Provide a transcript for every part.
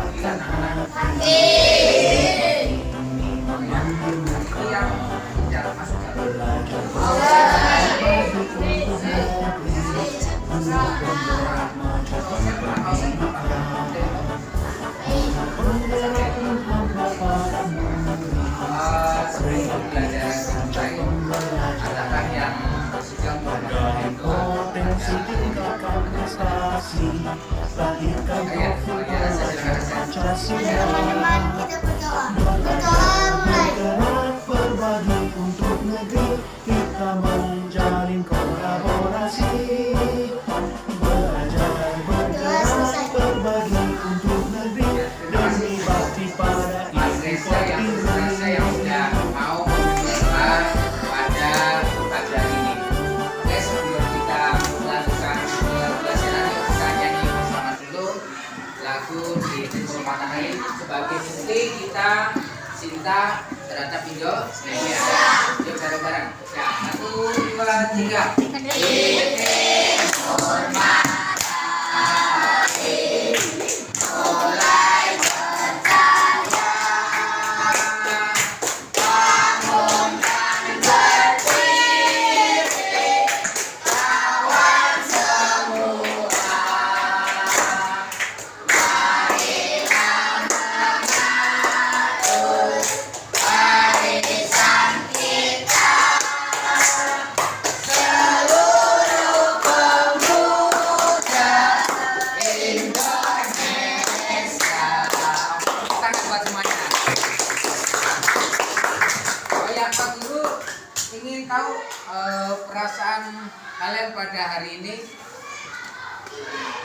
kuatkan hati. Itu yang jalan masuk belajar berbagi untuk negeri, bergerak maju penggerak hamba padamu. Sebelum belajar adalah yang sudah Menggali potensi tingkatkan prestasi, lahirkan profil Pancasila. Teman-teman kita berdoa. Berdoa Belajar mulai. bergerak berbagi untuk negeri, kita menjalin kolaborasi. Belajar bergerak berbagi untuk negeri, demi bakti pada Mas Reza yang sudah mau berbicara pada pagi hari ini. Oke, sebelum kita melakukan pembelajaran, kita nyanyi bersama dulu lagu di Timur Matahari sebagai bukti kita cinta terhadap Indonesia. Yuk bareng-bareng. Ya, 1, 2, 3. Tangan buat semuanya. Oh ya, Pak Guru ingin tahu perasaan kalian pada hari ini.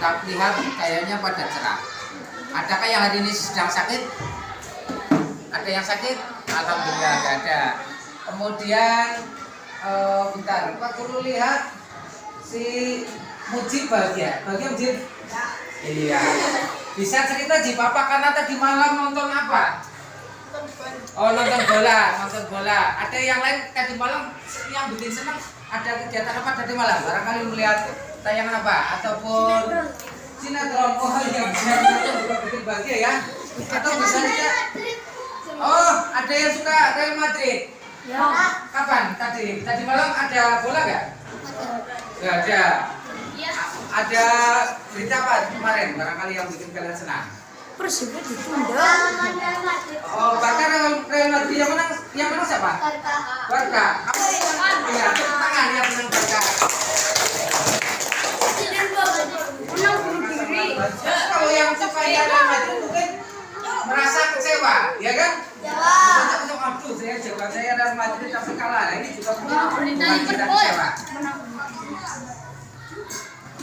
Tak lihat kayaknya pada cerah. Adakah yang hari ini sedang sakit? Ada yang sakit? Alhamdulillah nggak ada. Kemudian bentar, Pak Guru lihat si Mujib bahagia. Bahagia Mujib? Iya. Bisa cerita Jib apa karena tadi malam nonton apa? Oh nonton bola, nonton bola. Ada yang lain tadi malam yang bikin senang? Ada kegiatan apa tadi malam? Barangkali melihat tayangan apa? Ataupun sinetron? Oh iya, sinetron juga bikin bahagia ya? Atau bisa tidak? Oh ada yang suka Real Madrid? Ya. Kapan tadi? Tadi malam ada bola nggak? Nggak ada. Ada berita apa kemarin? Barangkali yang bikin kalian senang. Persibnya ditunda. Oh, bahkan Real Madrid yang menang siapa? Barca. Kamu iya, tepuk tangan yang menang Barca. Menang bunuh diri. Kalau yang suka Real Madrid mungkin merasa kecewa, ya kan? Aduh, saya jawaban saya Real Madrid tapi kalah. Nah, ini juga bukan kita kecewa.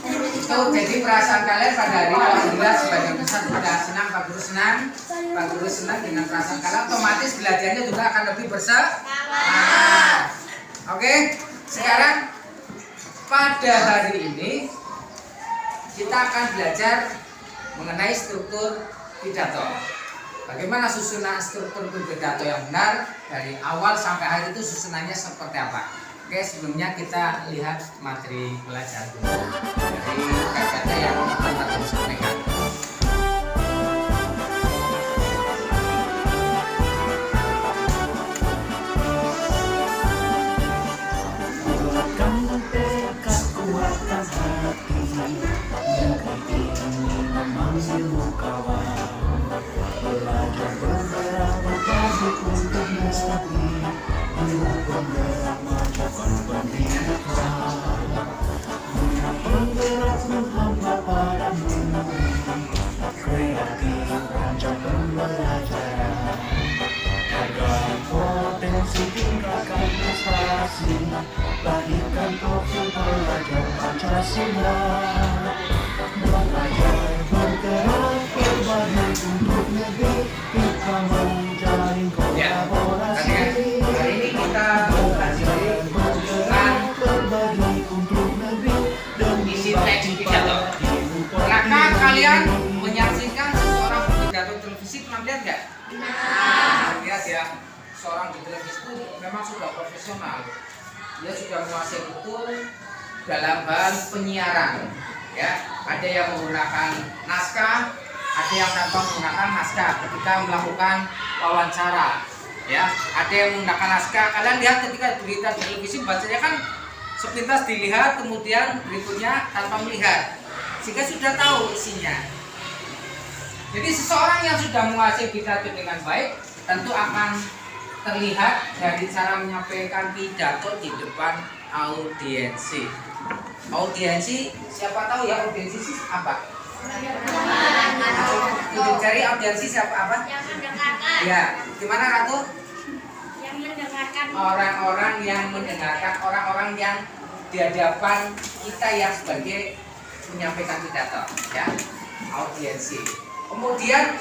Itu jadi perasaan kalian pada hari ini alhamdulillah sebagian besar sudah senang, Pak Guru senang. Pak Guru senang dengan perasaan kalian, otomatis belajarnya juga akan lebih bersemangat. Oke, sekarang pada hari ini kita akan belajar mengenai struktur pidato. Bagaimana susunan struktur pidato yang benar dari awal sampai akhir itu susunannya seperti apa? Oke, sebelumnya kita lihat materi pelajaran dulu dari kata-kata yang akan kita sampaikan. Kuatkan tekad, kuatkan hati, negeri ini memanggilmu kawan. Belajar bergerak berbagi untuk negeri, bergerak majukan pendidikan. Penggerak menghamba padamu, kreatif rancang pembelajaran. Hargai potensi tingkatkan prestasi, lahirkan profil pelajar Pancasila. Belajar bergerak berbagi untuk negeri, kita menjalin kolaborasi. Hari ini kita mempelajari Bergerak berbagi untuk negeri, demi isi bakti teks pidato. Pernahkah kalian menyaksikan seseorang berpidato di televisi? Pernah lihat nggak? Lihat ya, seorang di televisi itu memang sudah profesional. Dia sudah menguasai betul dalam hal penyiaran. Ya, ada yang menggunakan naskah, ada yang tanpa menggunakan naskah ketika melakukan wawancara, ya. Ada yang menggunakan naskah. Kalian lihat ketika berita di televisi bacanya kan sepintas dilihat, kemudian berikutnya tanpa melihat, sehingga sudah tahu isinya. Jadi seseorang yang sudah menguasai pidato dengan baik tentu akan terlihat dari cara menyampaikan pidato di depan audiensi. Audiensi, siapa tahu ya audiensi apa? Cari audiensi siapa apa? Yang mendengarkan. Ya, gimana Ratu? Yang mendengarkan. Orang-orang yang mendengarkan, orang-orang yang di hadapan kita yang sebagai menyampaikan pidato, ya, audiensi. Kemudian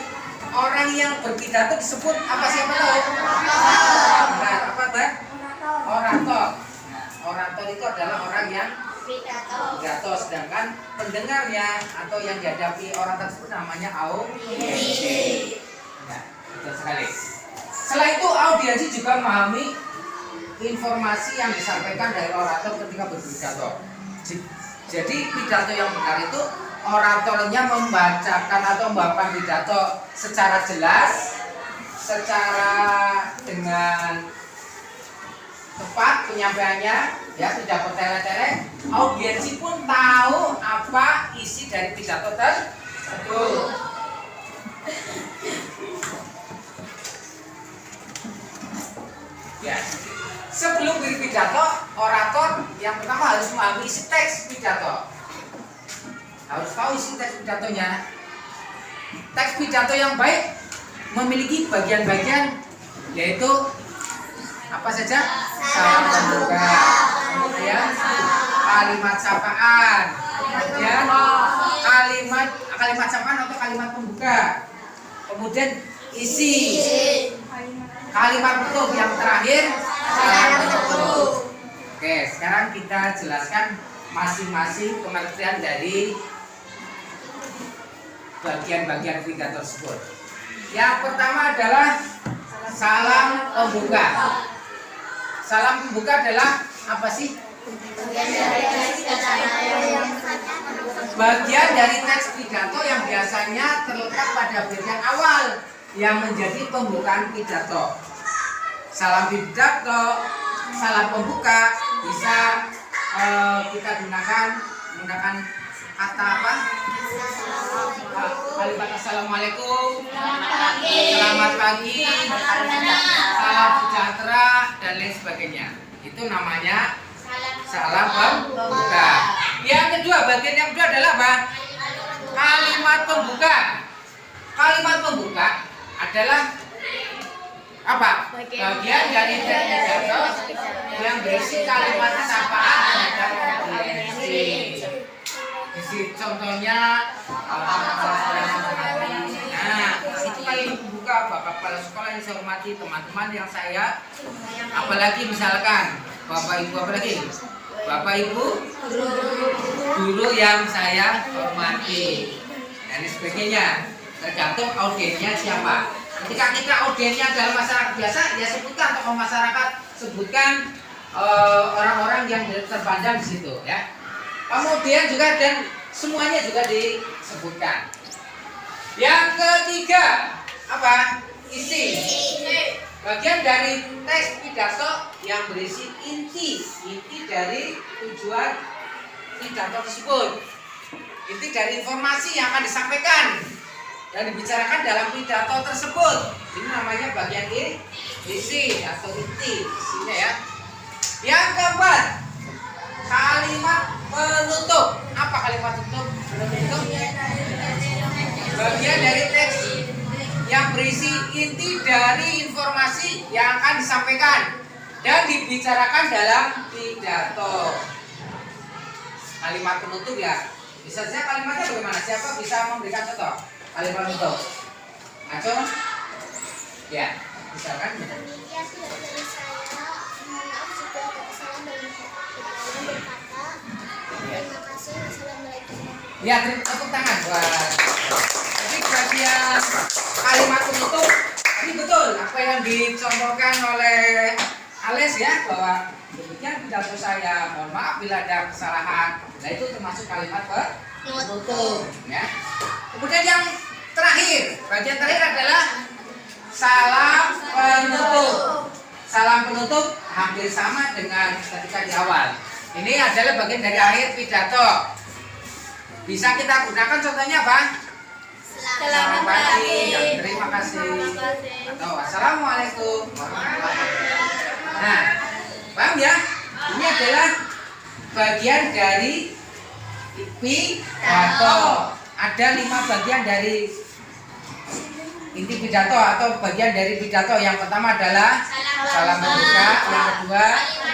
orang yang berpidato disebut apa, siapa tahu? Benar, apa Mbak? Orator. Nah, orator itu adalah orang yang pidato, sedangkan pendengarnya atau yang dihadapi orang tersebut namanya audiensi. Nah, betul sekali. Setelah itu audiensi juga memahami informasi yang disampaikan dari orator ketika berpidato. Jadi pidato yang benar itu oratornya membacakan atau membawakan pidato secara jelas, secara dengan tepat penyampaiannya, ya, tidak bertele-tele. Audiensi pun tahu apa isi dari pidato tersebut. Ya, sebelum berpidato, orator yang pertama harus memahami isi teks pidato. Harus tahu isi teks pidatonya. Teks pidato yang baik memiliki bagian-bagian, yaitu apa saja? Salam pembuka, kemudian kalimat sapaan, kemudian kalimat sapaan atau kalimat pembuka, kemudian isi, kalimat penutup yang terakhir, salam penutup. Oke, sekarang kita jelaskan masing-masing pengertian dari bagian-bagian pidato tersebut. Yang pertama adalah salam pembuka. Salam pembuka adalah apa sih? Bagian dari teks pidato yang biasanya terletak pada bagian awal yang menjadi pembukaan pidato. Salam pidato, salam pembuka bisa kita menggunakan kata apa? Kalimat assalamualaikum, selamat pagi, salam sejahtera, dan lain sebagainya. Itu namanya salam pembuka. Yang kedua, bagian yang kedua adalah apa? Kalimat pembuka. Kalimat pembuka adalah apa? Bagian dari pidato yang berisi kalimat sapaan dan audiensi. Contohnya, nah, itu kalimat pembuka Bapak Kepala Sekolah yang saya hormati, teman-teman yang saya, apalagi misalkan Bapak Ibu, apalagi Bapak Ibu guru yang saya hormati, dan sebagainya. Tergantung audiennya siapa. Ketika kita audiennya adalah masyarakat biasa, ya sebutkan tokoh masyarakat, sebutkan orang-orang yang terpandang di situ, ya. Kemudian juga dan semuanya juga disebutkan. Yang ketiga apa? Isi. Bagian dari teks pidato yang berisi inti dari tujuan pidato tersebut. Inti dari informasi yang akan disampaikan dan dibicarakan dalam pidato tersebut. Ini namanya bagian isi atau inti, isinya, ya. Yang keempat, kalimat penutup. Apa kalimat penutup? Bagian dari teks yang berisi inti dari informasi yang akan disampaikan dan dibicarakan dalam pidato. Kalimat penutup, ya. Bisa saja kalimatnya bagaimana? Siapa bisa memberikan contoh kalimat penutup? Aco? Ya, misalkan. Ya, tepuk tangan buat. Jadi bagian kalimat penutup ini betul apa yang dicontohkan oleh Ales, ya, bahwa demikian pidato saya, mohon maaf bila ada kesalahan. Nah, itu termasuk kalimat penutup, ya. Kemudian yang bagian terakhir adalah salam penutup. Salam penutup hampir sama dengan ketika di awal. Ini adalah bagian dari akhir pidato. Bisa kita gunakan contohnya apa? Selamat pagi, terima kasih, atau assalamualaikum warahmatullahi wabarakatuh. Nah, paham ya? Ini adalah bagian dari pidato. Ada 5 bagian dari inti pidato atau bagian dari pidato. Yang pertama adalah salam pembuka, yang kedua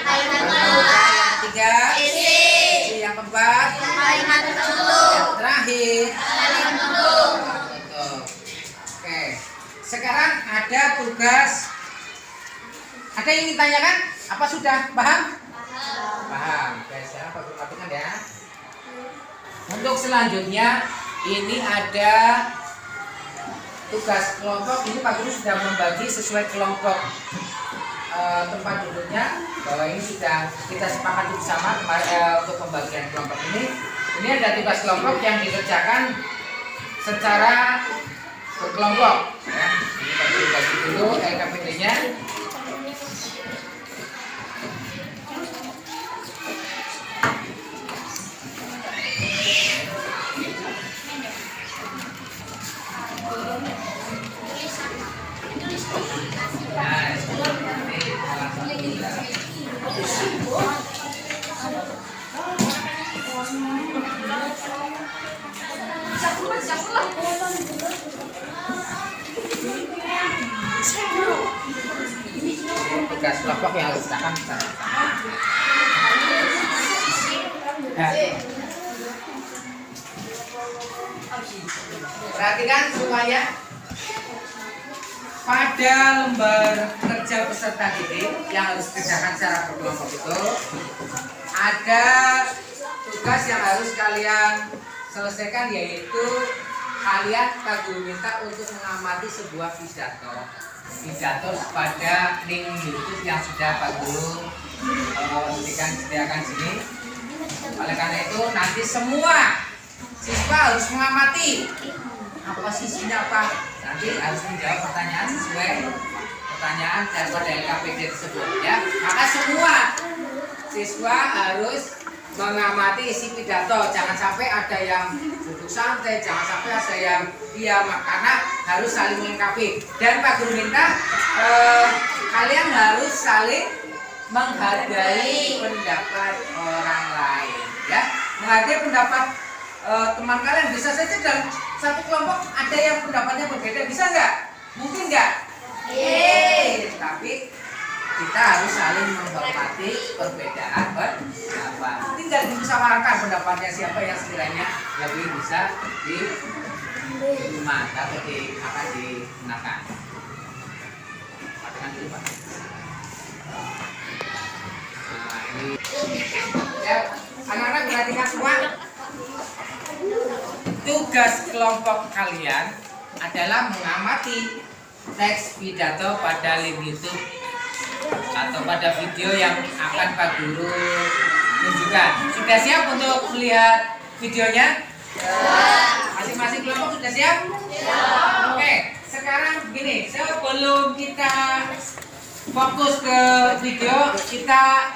pembuka, yang ketiga isi, yang keempat yang terakhir. Oke, sekarang ada tugas. Ada yang ingin tanyakan? Apa sudah paham? Paham. Oke, sekarang Pak Guru lakukan ya. Untuk selanjutnya ini ada tugas kelompok. Ini Pak Guru sudah membagi sesuai kelompok tempat duduknya, bahwa ini sudah kita sepakati bersama untuk pembagian kelompok ini. Ini ada tugas kelompok yang dikerjakan secara berkelompok ya. Ini Pak Guru bagi dulu LKPD-nya. Tugas kelompok yang harus dikerjakan secara perhatikan semuanya. Pada lembar kerja peserta didik yang harus dikerjakan secara berkelompok itu ada tugas yang harus kalian selesaikan, yaitu kalian Pak Guru minta untuk mengamati sebuah pidato pada link YouTube yang sudah Pak Guru sediakan sini. Oleh karena itu nanti semua siswa harus mengamati apa sisinya apa. Nanti harus menjawab pertanyaan sesuai pertanyaan daripada LKPD tersebut ya. Maka semua siswa harus mengamati isi pidato. Jangan sampai ada yang duduk santai, jangan sampai ada yang diam, karena harus saling melengkapi. Dan Pak Guru minta kalian harus saling menghargai pendapat orang lain ya. Menghargai pendapat teman kalian. Bisa saja dalam satu kelompok ada yang pendapatnya berbeda, bisa nggak? Mungkin nggak? Tapi kita harus saling menghormati perbedaan pendapat. Tinggal dimusyawarahkan pendapatnya siapa yang sekiranya lebih bisa diterima atau akan digunakan. Perhatikan dulu Pak. Nah, ini ya, anak-anak perhatikan semua. Tugas kelompok kalian adalah mengamati teks pidato pada link YouTube atau pada video yang akan Pak Guru tunjukkan. Sudah siap untuk melihat videonya? Masing-masing kelompok sudah siap? Oke, sekarang begini, sebelum kita fokus ke video, kita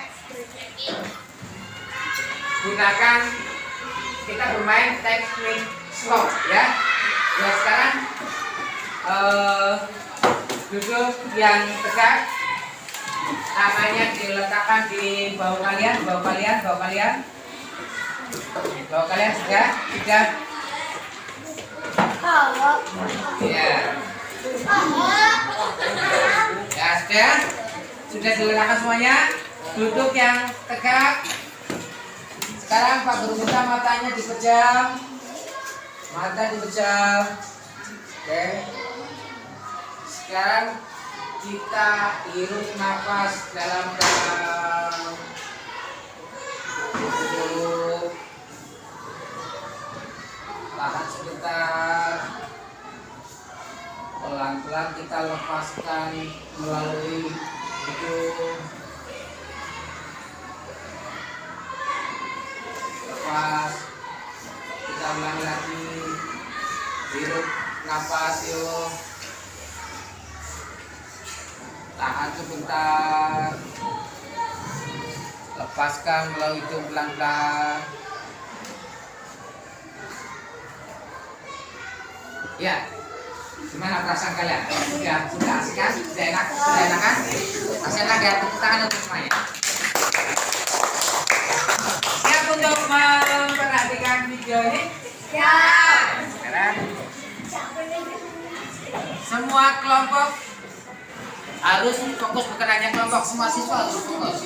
gunakan, kita bermain technique slow ya. Ya sekarang duduk yang tegak, tangannya diletakkan di bawah kalian, bawah kalian sudah ya. Ya sudah diletakkan semuanya, duduk yang tegak. Sekarang Pak Guru minta matanya dipejam, Oke. Sekarang kita hirup nafas dalam-dalam. Duduk. Tahan sebentar. Pelan-pelan kita lepaskan melalui hidung. Lepas. Kita ulangi lagi. Hirup napas yuk. Tahan sebentar. Lepaskan melalui hidung pelan-pelan. Ya, gimana perasaan kalian? Sudah asik kan? Sudah enak? Sudah enakan? Masih lagi ya, tepuk tangan untuk semuanya. Siap untuk memperhatikan video ini? Ya. Sekarang semua kelompok harus fokus, bukan hanya kelompok, semua siswa harus fokus.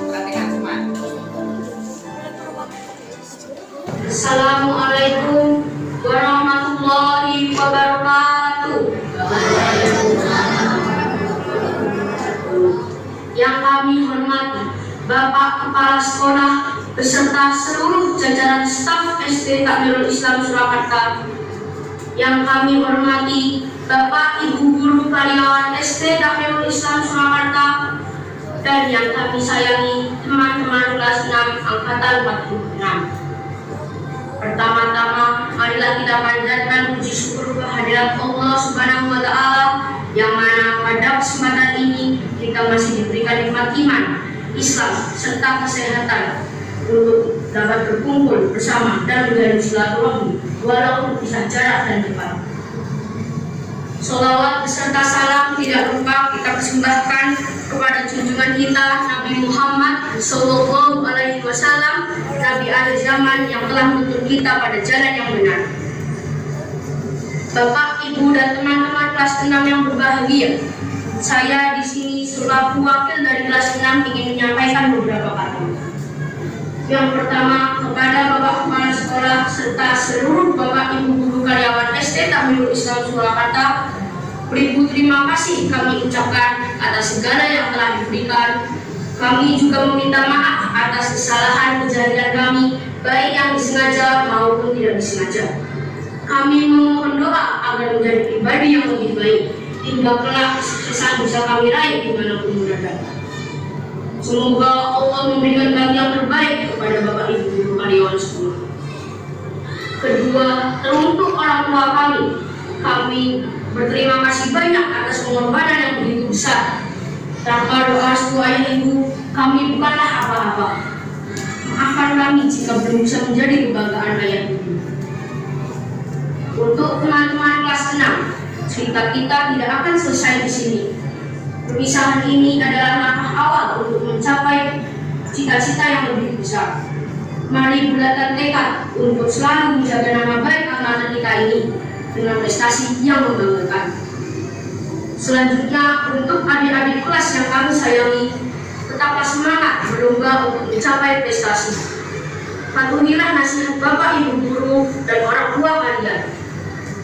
Perhatikan semua. Assalamualaikum warahmatullahi wabarakatuh. Yang kami hormati Bapak Kepala Sekolah beserta seluruh jajaran staf SD Takmirul Islam Surakarta. Yang kami hormati Bapak Ibu Guru Karyawan SD Takmirul Islam Surakarta. Dan yang kami sayangi teman-teman kelas 6 Angkatan 46. Pertama-tama, marilah kita panjatkan puji syukur kehadirat Allah Subhanahu wa Ta'ala, yang mana pada kesempatan ini kita masih diberikan nikmat iman, Islam, serta kesehatan untuk dapat berkumpul bersama dan menjalin silaturahmi walaupun bisa jarak dan dekat. Sholawat beserta salam tidak lupa kita persembahkan kepada junjungan kita Nabi Muhammad Sallallahu Alaihi Wasallam, Nabi akhir zaman yang telah menuntun kita pada jalan yang benar. Bapak, Ibu, dan teman-teman kelas 6 yang berbahagia, saya di sini selaku wakil dari kelas 6 ingin menyampaikan beberapa kata. Yang pertama, kepada Bapak Kepala Sekolah serta seluruh Bapak Ibu Guru Karyawan SD Takmirul Islam Surakarta, beribu terima kasih kami ucapkan atas segala yang telah diberikan. Kami juga meminta maaf atas kesalahan kejadian kami, baik yang disengaja maupun tidak disengaja. Kami memohon doa agar menjadi pribadi yang lebih baik, hingga kelak kesuksesan bisa kami raih dimanapun berada. Semoga Allah memberikan kami yang terbaik kepada Bapak Ibu Guru Karyawan sekolah. Kedua, teruntuk orang tua kami berterima kasih banyak atas pengorbanan yang begitu besar. Tanpa doa restu ayah ibu, kami bukanlah apa-apa. Maafkan kami jika belum bisa menjadi kebanggaan ayah ibu. Untuk teman-teman kelas 6, cerita kita tidak akan selesai di sini. Perpisahan ini adalah langkah awal untuk mencapai cita-cita yang lebih besar. Mari bulatkan tekad untuk selalu menjaga nama baik angkatan kita ini dengan prestasi yang membanggakan. Selanjutnya, untuk adik-adik kelas yang kami sayangi, tetaplah semangat berlomba untuk mencapai prestasi. Patuhilah nasihat Bapak Ibu Guru dan orang tua kalian.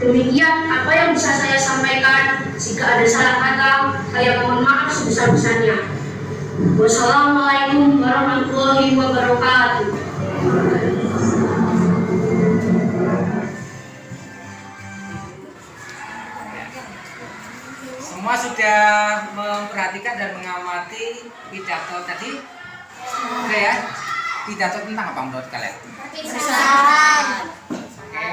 Demikian apa yang bisa saya sampaikan. Jika ada salah kata, saya mohon maaf sebesar-besarnya. Wassalamualaikum warahmatullahi wabarakatuh. Semua sudah memperhatikan dan mengamati pidato tadi? Oke ya? Pidato tentang apa menurut kalian? Oke.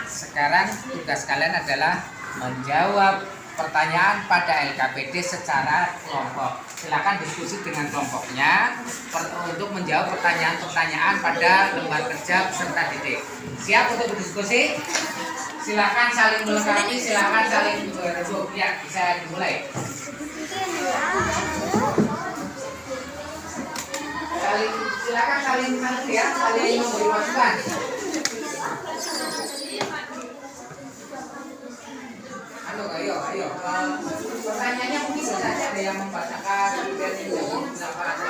Sekarang tugas kalian adalah menjawab pertanyaan pada LKPD secara kelompok. Silakan diskusi dengan kelompoknya untuk menjawab pertanyaan-pertanyaan pada lembar kerja peserta didik. Siap untuk berdiskusi? Silakan saling melengkapi, silakan saling berebut. Ya, bisa dimulai. Silakan saling ya, saling memberi masukan. Ayo. Pertanyaannya mungkin saja ada yang membacakan dan menjawab berapa.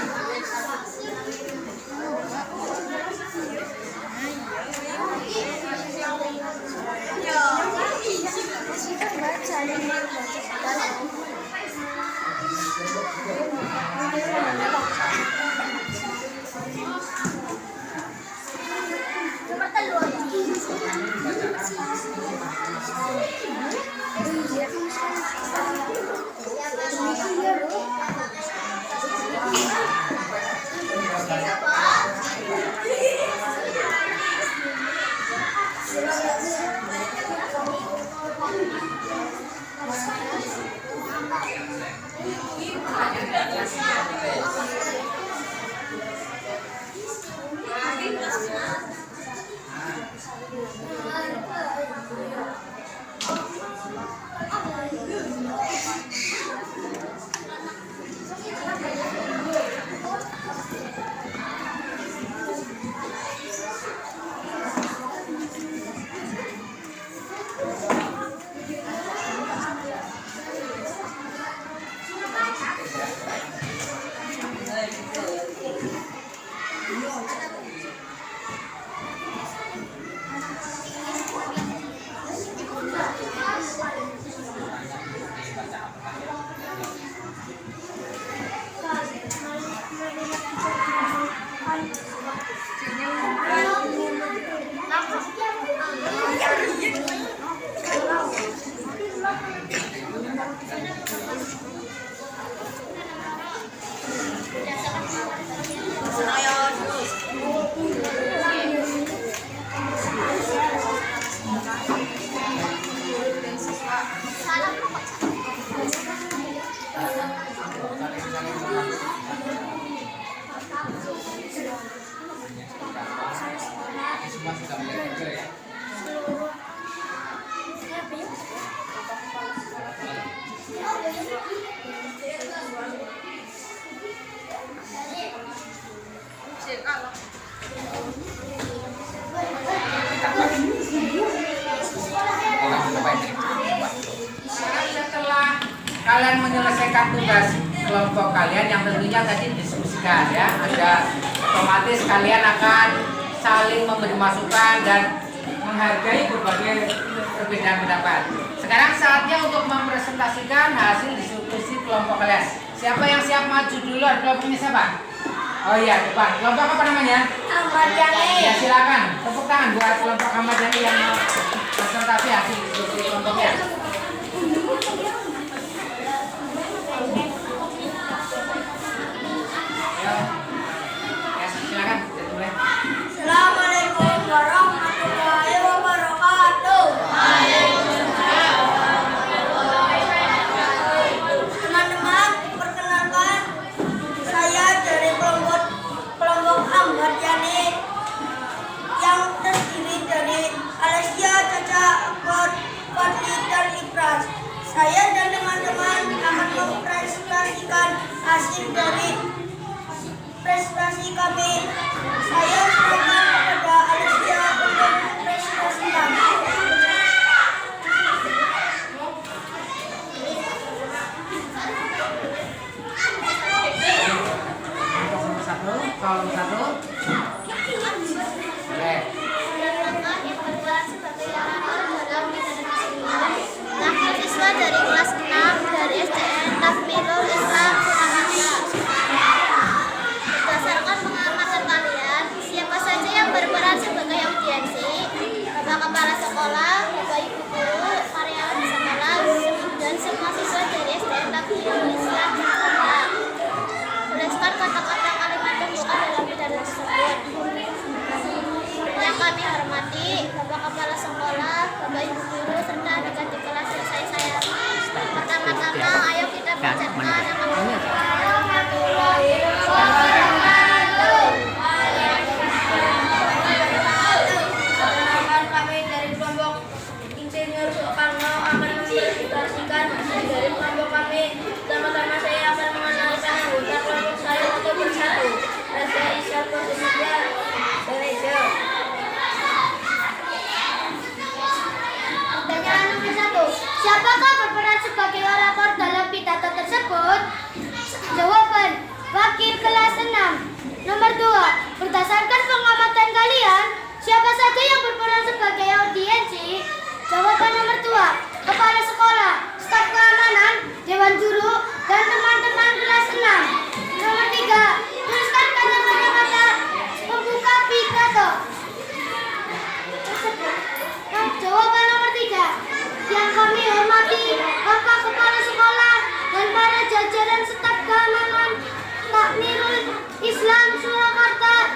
Semua sudah mulai kerja ya. Setelah kalian menyelesaikan tugas kelompok kalian yang tentunya tadi diskusikan ya, ada otomatis kalian akan saling memberi masukan dan menghargai berbagai perbedaan pendapat. Sekarang saatnya untuk mempresentasikan hasil diskusi kelompok kalian. Siapa yang siap maju duluan? Kelompoknya siapa? Oh iya, depan. Kelompok apa namanya? Ahmad Yani. Ya silakan. Tepuk tangan buat kelompok Ahmad Yani yang presentasi hasil diskusi kelompoknya. Ya, silakan. Mulai. Assalamualaikum warahmatullahi wabarakatuh. Teman-teman, perkenalkan saya dari kelompok Ahmad Yani yang terdiri dari Alessia, Caca, Akbar, Fadli, dan Ibras. Saya dan teman-teman akan mempresentasikan hasil dari prestasi kami. Saya serahkan kepada Alessia untuk presentasikan. Kolom satu. Boleh. Wakil siswa dari kelas 6 dari SDN Takmirul Islam Surakarta. Berdasarkan pengamatan kalian, siapa saja yang berperan sebagai audiensi? Bapak kepala sekolah, bapak ibu guru, karyawan sekolah, dan semua siswa dari SDN Takmirul Islam Surakarta. Tuliskan kata-kata kalimat pembuka dalam pidato tersebut. Yang kami hormati, bapak kepala sekolah, bapak ibu guru, serta adik-adik kelas yang saya sayangi. Pertama-tama, ayo kita bacakan warahmatullahi wabarakatuh. Perkenalkan, kami dari kelompok Insinyur Soekarno akan mempresentasikan hasil dari kelompok kami. Pertama-tama saya akan mengenalkan anggota kelompok saya satu persatu. Reza Isya Kosimidya Berejo. Pertanyaan nomor 1. Siapakah berperan sebagai orator dalam pidato tersebut? Jawaban: wakil kelas 6. Nomor 2. Berdasarkan pengamatan kalian, siapa saja yang berperan sebagai audiensi? Jawaban nomor 2. Kepala sekolah, staf keamanan, dewan guru, dan teman-teman kelas 6. Nomor 3. Tuliskan kata-kata pembuka pidato tersebut. Jawaban nomor 3. Yang kami hormati Bapak Kepala Sekolah dan para jajaran staf keamanan Takmirul Islam Surakarta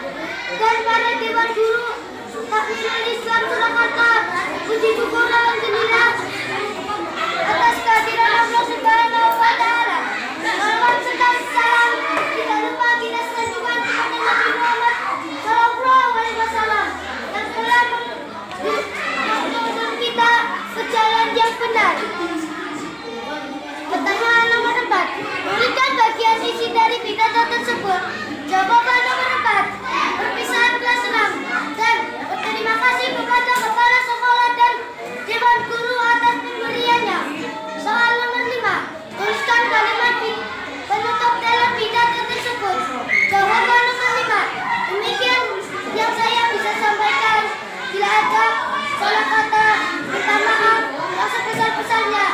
dan para dewan guru Takmirul Islam Surakarta. Puji syukur dan gembira atas kehadiran Allah Subhanahu wa Ta'ala. Salam serta salam tidak lupa kita sanjungan kepada Nabi Muhammad sallallahu alaihi wasallam. tersebut. Jawaban nomor 4, perpisahan kelas 6. Dan berterima kasih kepada kepala sekolah dan dewan guru atas pemberiannya. Soal nomor 5, tuliskan kalimat penutup dalam pidato tersebut. Jawaban nomor 5, demikian yang saya bisa sampaikan. Bila ada salah kata, minta maaf yang sebesar-besarnya.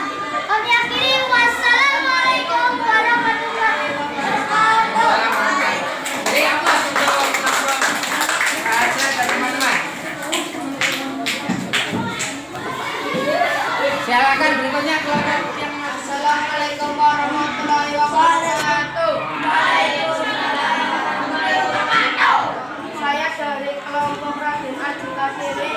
Kami akhiri, wassalamualaikum warahmatullahi wabarakatuh. Jadi apa untuk kaca dari teman-teman? Silakan berikutnya keluarkan. Assalamualaikum warahmatullahi wabarakatuh. Saya dari kelompok Raden Ajukasiri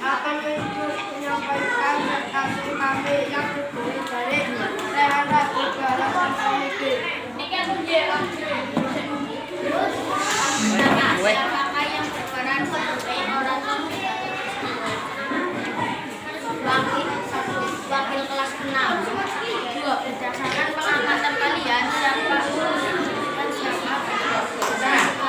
akan menyampaikan hasil kami yang terdiri dari Rehan Rabu dalam komedi. Siapakah yang berperan sebagai orang wakil kelas 6? 2. Berdasarkan pengamatan kalian, siapa dan siapa? Siapa?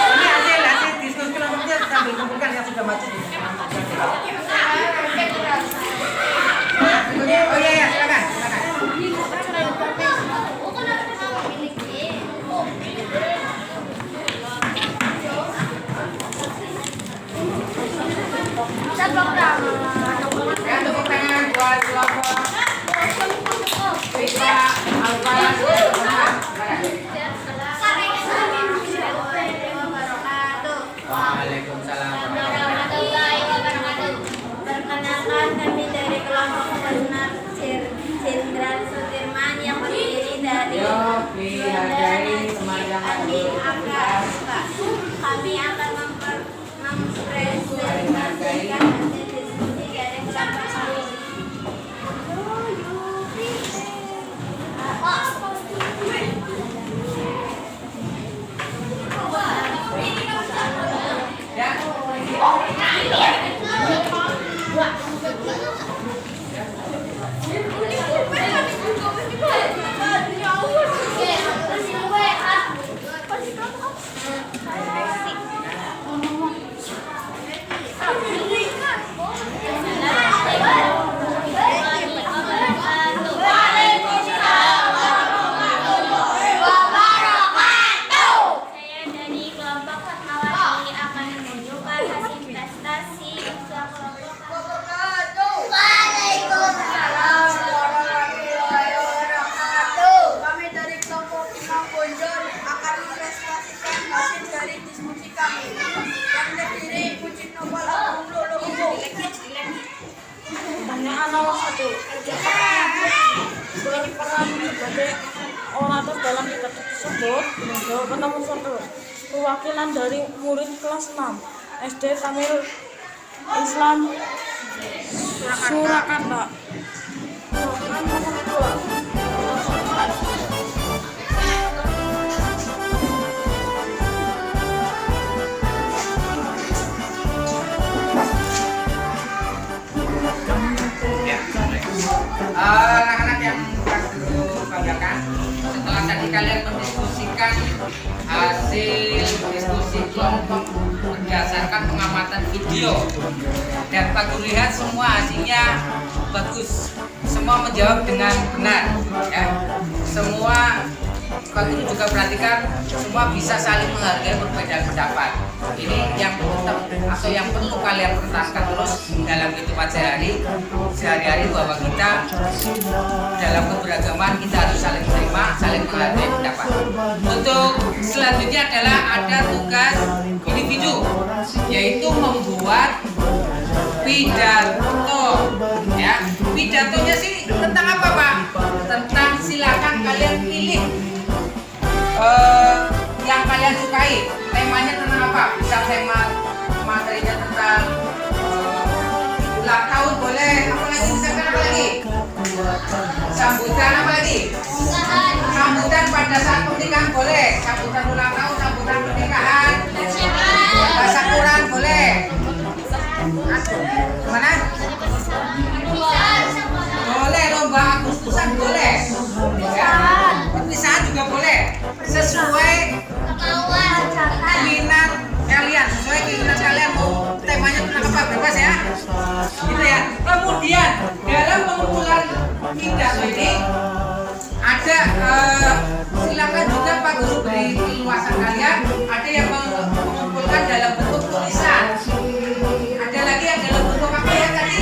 Ini hasil diskusi kelompoknya sambil kumpulkan yang sudah maju. Oh iya, silakan. Ya, tepuk tangan buat kelompok Rika Alfa. Waalaikumsalam. Warahmatullahi wabarakatuh. Perkenalkan, kami dari kelompok Benar Jenderal Sudirman yang terdiri dari adik Angga. Kami akan mempresentasikan hasil diskusi dari kelompok kami. Pertanyaan nomor 1. Berperan sebagai orator dalam pidato tersebut. Jawaban nomor 1. Perwakilan dari murid kelas 6 SD Kamil Islam Surakarta. Jawaban nomor 2. Anak-anak yang perlu banggakan, setelah tadi kalian mendiskusikan hasil diskusi kelompok berdasarkan pengamatan video dan Pak Guru lihat semua hasilnya bagus, semua menjawab dengan benar ya. Semua Pak Guru juga perhatikan semua bisa saling menghargai perbedaan pendapat. Ini yang tetap atau yang perlu kalian pertahankan terus dalam kehidupan sehari-hari bahwa kita dalam keberagaman kita harus saling terima, saling menghargai pendapat. Untuk selanjutnya adalah ada tugas individu, yaitu membuat pidato. Ya, pidatonya sih tentang apa, Pak? Tentang silakan kalian pilih yang kalian sukai. Temanya tentang apa? Bisa tema materinya tentang ulang tahun boleh. Apa lagi? Misalkan apa lagi? Sambutan apa lagi? Sambutan pada saat pernikahan boleh. Sambutan ulang tahun, sambutan pernikahan. Bahasa Quran boleh. Mana? boleh lomba Agustusan boleh. Ya. Perpisahan juga boleh. Sesuai keinginan kalian, sesuai keinginan kalian mau temanya tentang apa bebas ya. Gitu ya. Kemudian dalam pengumpulan pidato ini ada silakan juga Pak Guru beri keluasan kalian. Ada yang mengumpulkan dalam bentuk tulisan. Ada lagi yang dalam bentuk apa ya tadi?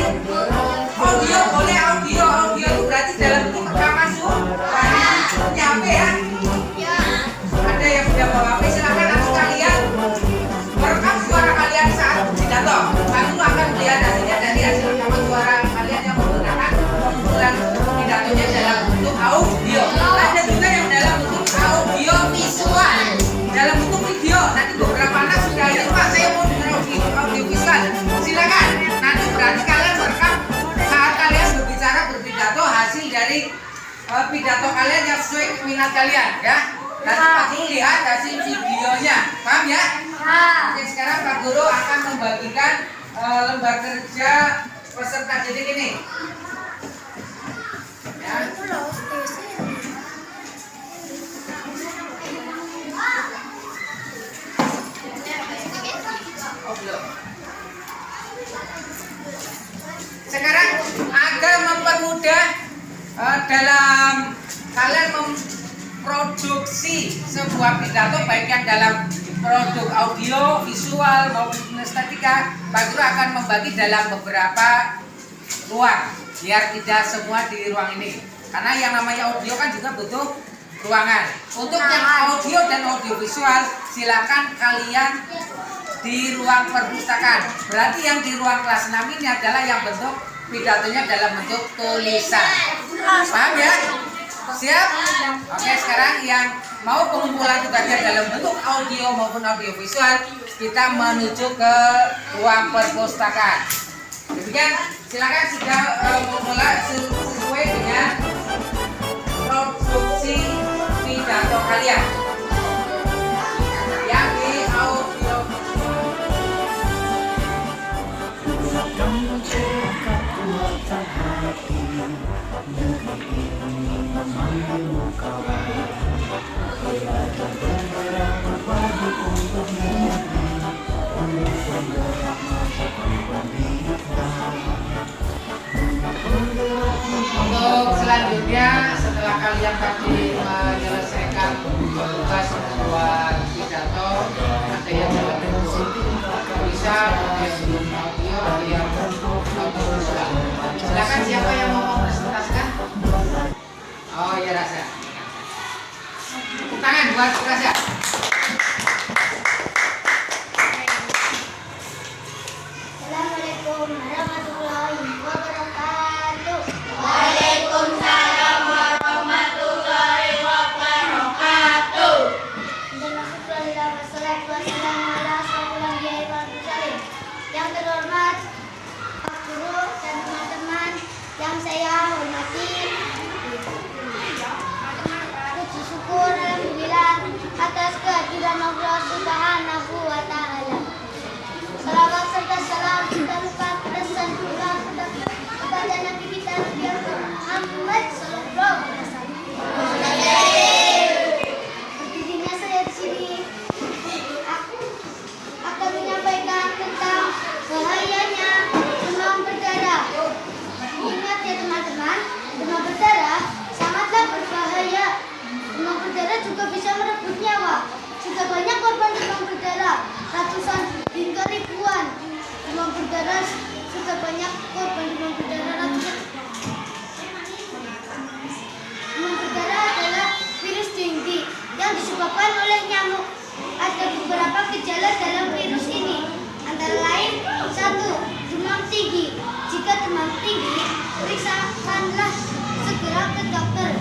Audio boleh audio itu berarti dalam bentuk rekaman punya HP ya. Ada yang sudah bawa HP silakan nanti kalian merekam suara kalian saat pidato. Pak Guru akan melihat hasilnya dari hasil rekaman suara kalian yang menggunakan pengumpulan pidatonya dalam bentuk audio. Ada juga yang dalam bentuk audio visual, dalam bentuk video. Nanti beberapa anak sudah ini Pak, saya mau dengar audio visual. Silakan. Nanti berarti kalian merekam saat kalian berpidato hasil dari pidato kalian yang sesuai minat kalian ya. Nanti Pak Guru lihat hasil videonya. Paham ya? Oke, sekarang Pak Guru akan membagikan lembar kerja peserta didik ini. Ya. Sekarang agar mempermudah dalam kalian memproduksi sebuah pidato baik yang dalam produk audio, visual maupun estetika, Pak Guru akan membagi dalam beberapa ruang biar tidak semua di ruang ini. Karena yang namanya audio kan juga butuh ruangan. Untuk yang audio dan audio visual silakan kalian di ruang perpustakaan. Berarti yang di ruang kelas 6 ini adalah yang bentuk pidatonya dalam bentuk tulisan. Paham ya? Siap? Oke, sekarang yang mau pengumpulan tugasnya dalam bentuk audio maupun audio visual, kita menuju ke ruang perpustakaan. Demikian, silakan sudah memulai sesuai dengan produksi pidato kalian. Yang di audio. Kamu cekap kuatkan hati, negeri ini memanggilmu kawan. Belajar bergerak berbagi untuk negeri, untuk penggerak masa pendidikan. Untuk selanjutnya setelah kalian tadi menyelesaikan tugas membuat pidato, ada yang dalam bentuk tulisan, ada yang belum audio, ada yang audio visual. Silakan siapa yang mau presentasikan? Oh iya Rasa. Tepuk tangan buat Rasa. Assalamualaikum warahmatullahi wabarakatuh. Waalaikumsalam warahmatullahi wabarakatuh. Yang terhormat Pak Guru dan teman-teman yang saya hormati, puji syukur alhamdulillah atas kehadiran Allah Subhanahu wa taala. Salawat serta salam kita lupakan kepada Nabi kita Nabi Muhammad sallallahu alaihi wasallam. Berdirinya saya di sini, aku akan menyampaikan tentang bahayanya demam berdarah. Ingat ya teman-teman, demam berdarah sangatlah berbahaya. Demam berdarah juga bisa merenggut nyawa. Sudah banyak korban demam berdarah, ratusan hingga ribuan. Demam berdarah sudah banyak korban demam berdarah ratusan. Demam berdarah adalah virus dengue yang disebabkan oleh nyamuk. Ada beberapa gejala dalam virus ini, antara lain 1. Demam tinggi. Jika demam tinggi, periksakanlah segera ke dokter.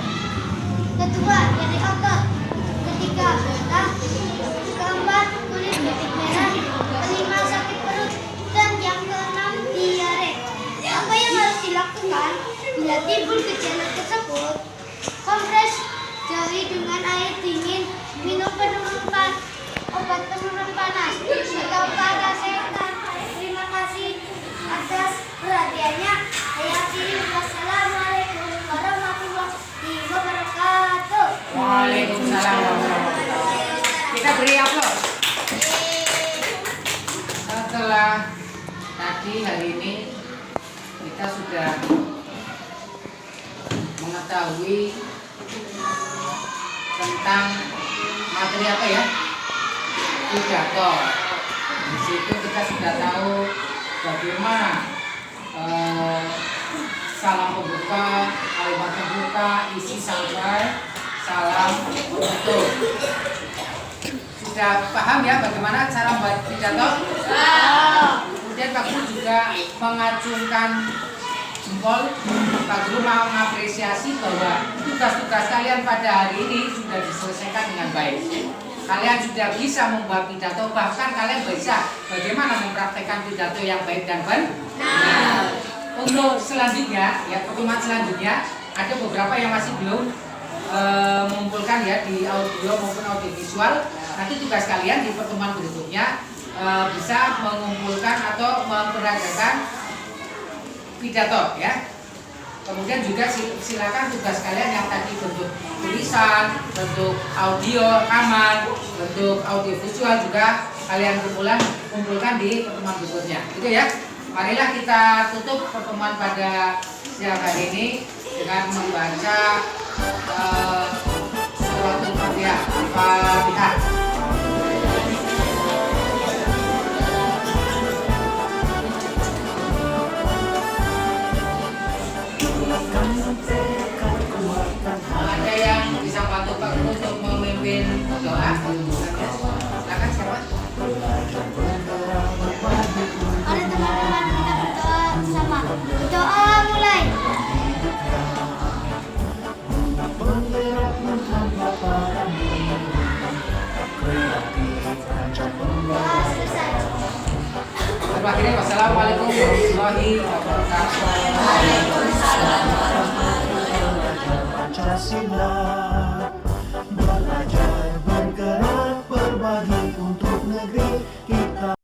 2. Nyeri otot. 3. Muntah. 4. Kulit titik merah. 5. Sakit perut. Dan yang ke-6 diare. Apa yang harus dilakukan bila timbul gejala tersebut? Kompres jari dengan air dingin, minum obat penurun panas, atau parasetamol. Terima kasih atas perhatiannya. Saya Wassalamualaikum Waalaikumsalam warahmatullahi wabarakatuh. Kita beri aplaus. Setelah tadi hari ini kita sudah mengetahui tentang materi apa ya? Pidato. Di situ kita sudah tahu bagaimana salam pembuka, kalimat pembuka, isi sampai salam penutup. Sudah paham ya bagaimana cara membuat pidato? Kemudian Pak Guru juga mengacungkan jempol. Pak Guru mau mengapresiasi bahwa tugas-tugas kalian pada hari ini sudah diselesaikan dengan baik. Kalian sudah bisa membuat pidato, bahkan kalian bisa bagaimana mempraktekkan pidato yang baik dan benar. Untuk selanjutnya, ya pertemuan selanjutnya ada beberapa yang masih belum mengumpulkan ya di audio maupun audio visual. Nanti tugas kalian di pertemuan berikutnya bisa mengumpulkan atau memperagakan pidato ya. Kemudian juga silakan tugas kalian yang tadi bentuk tulisan, bentuk audio rekaman, bentuk audio visual juga kalian kumpulkan di pertemuan berikutnya. Gitu ya. Marilah kita tutup pertemuan pada siang hari ini dengan membaca suratul Fatihah. Fatihah. Ada yang bisa bantu Pak Guru untuk memimpin doa? Silakan siapa? Mari teman-teman kita berdoa bersama. Doa mulai. Doa selesai. Akhirnya wassalamualaikum warahmatullahi wabarakatuh. Pancasila, belajar bergerak berbagi untuk negeri kita